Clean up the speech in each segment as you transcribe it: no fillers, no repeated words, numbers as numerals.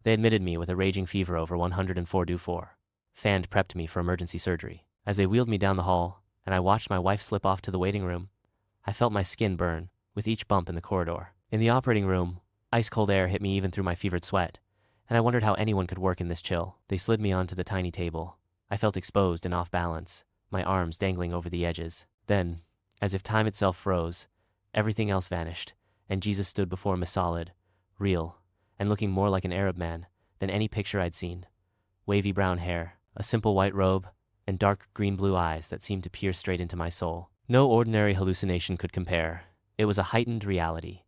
They admitted me with a raging fever over 104°4. Fand prepped me for emergency surgery. As they wheeled me down the hall, and I watched my wife slip off to the waiting room, I felt my skin burn with each bump in the corridor. In the operating room, ice-cold air hit me even through my fevered sweat, and I wondered how anyone could work in this chill. They slid me onto the tiny table. I felt exposed and off balance, my arms dangling over the edges. Then, as if time itself froze, everything else vanished, and Jesus stood before me solid, real, and looking more like an Arab man than any picture I'd seen. Wavy brown hair, a simple white robe, and dark green-blue eyes that seemed to pierce straight into my soul. No ordinary hallucination could compare. It was a heightened reality.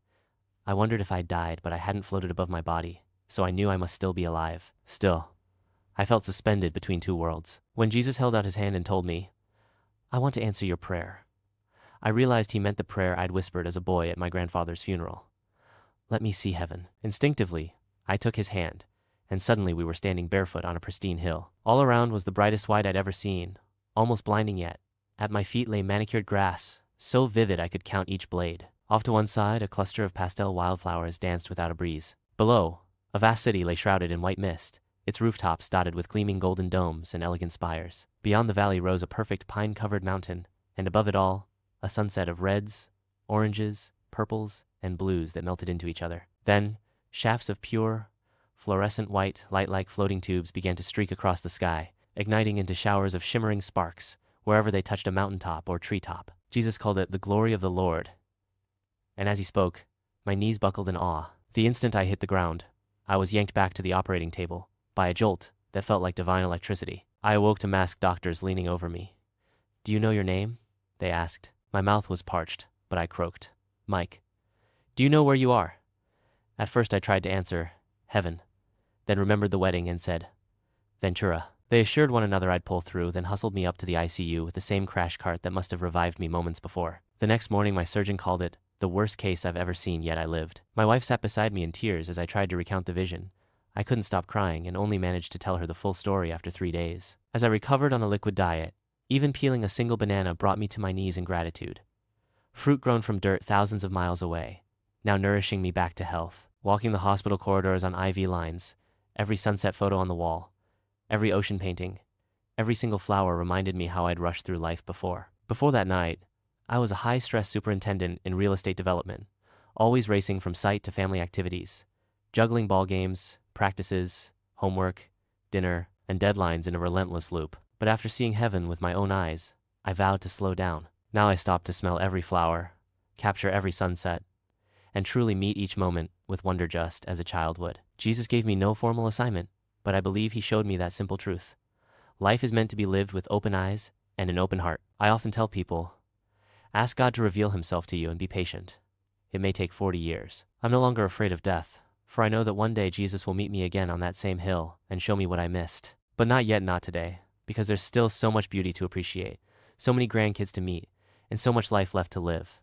I wondered if I'd died, but I hadn't floated above my body, so I knew I must still be alive. Still, I felt suspended between two worlds. When Jesus held out his hand and told me, "I want to answer your prayer," I realized he meant the prayer I'd whispered as a boy at my grandfather's funeral. "Let me see heaven." Instinctively, I took his hand, and suddenly we were standing barefoot on a pristine hill. All around was the brightest white I'd ever seen, almost blinding yet. At my feet lay manicured grass, so vivid I could count each blade. Off to one side, a cluster of pastel wildflowers danced without a breeze. Below, a vast city lay shrouded in white mist, its rooftops dotted with gleaming golden domes and elegant spires. Beyond the valley rose a perfect pine-covered mountain, and above it all, a sunset of reds, oranges, purples, and blues that melted into each other. Then, shafts of pure, fluorescent white, light-like floating tubes began to streak across the sky, igniting into showers of shimmering sparks wherever they touched a mountaintop or treetop. Jesus called it the glory of the Lord, and as he spoke, my knees buckled in awe. The instant I hit the ground, I was yanked back to the operating table by a jolt that felt like divine electricity. I awoke to masked doctors leaning over me. "Do you know your name?" they asked. My mouth was parched, but I croaked. "Mike." "Do you know where you are?" At first I tried to answer, "Heaven," then remembered the wedding and said, "Ventura." They assured one another I'd pull through, then hustled me up to the ICU with the same crash cart that must have revived me moments before. The next morning my surgeon called it the worst case I've ever seen, yet I lived. My wife sat beside me in tears as I tried to recount the vision. I couldn't stop crying and only managed to tell her the full story after 3 days. As I recovered on a liquid diet, even peeling a single banana brought me to my knees in gratitude. Fruit grown from dirt thousands of miles away, now nourishing me back to health. Walking the hospital corridors on IV lines, every sunset photo on the wall, every ocean painting, every single flower reminded me how I'd rushed through life before. Before that night, I was a high-stress superintendent in real estate development, always racing from site to family activities, juggling ball games, practices, homework, dinner, and deadlines in a relentless loop. But after seeing heaven with my own eyes, I vowed to slow down. Now I stopped to smell every flower, capture every sunset, and truly meet each moment with wonder just as a child would. Jesus gave me no formal assignment, but I believe he showed me that simple truth. Life is meant to be lived with open eyes and an open heart. I often tell people, ask God to reveal himself to you and be patient. It may take 40 years. I'm no longer afraid of death, for I know that one day Jesus will meet me again on that same hill and show me what I missed. But not yet, not today, because there's still so much beauty to appreciate, so many grandkids to meet, and so much life left to live.